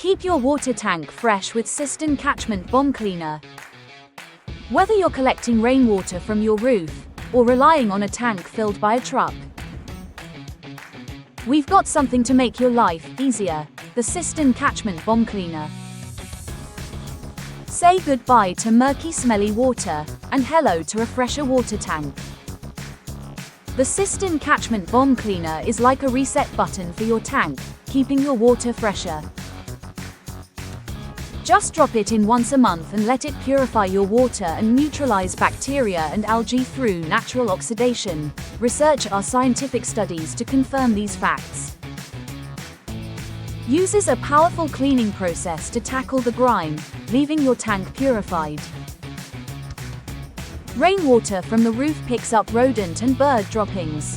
Keep your water tank fresh with Cistern Catchment Bomb Cleaner. Whether you're collecting rainwater from your roof or relying on a tank filled by a truck, we've got something to make your life easier: the Cistern Catchment Bomb Cleaner. Say goodbye to murky, smelly water and hello to a fresher water tank. The Cistern Catchment Bomb Cleaner is like a reset button for your tank, keeping your water fresher. Just drop it in once a month and let it purify your water and neutralize bacteria and algae through natural oxidation. Research our scientific studies to confirm these facts. Uses a powerful cleaning process to tackle the grime, leaving your tank purified. Rainwater from the roof picks up rodent and bird droppings,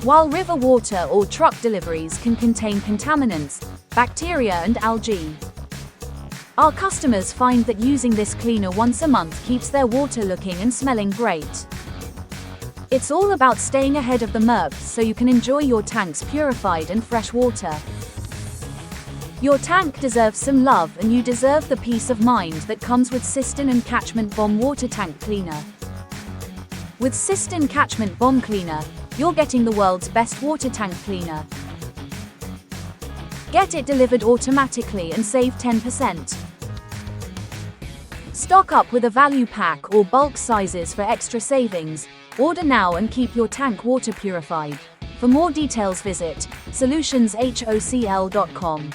while river water or truck deliveries can contain contaminants, bacteria and algae. Our customers find that using this cleaner once a month keeps their water looking and smelling great. It's all about staying ahead of the murks so you can enjoy your tank's purified and fresh water. Your tank deserves some love, and you deserve the peace of mind that comes with Cistern and Catchment Bomb Water Tank Cleaner. With Cistern Catchment Bomb Cleaner, you're getting the world's best water tank cleaner. Get it delivered automatically and save 10%. Stock up with a value pack or bulk sizes for extra savings. Order now and keep your tank water purified. For more details visit solutionsHOCl.com.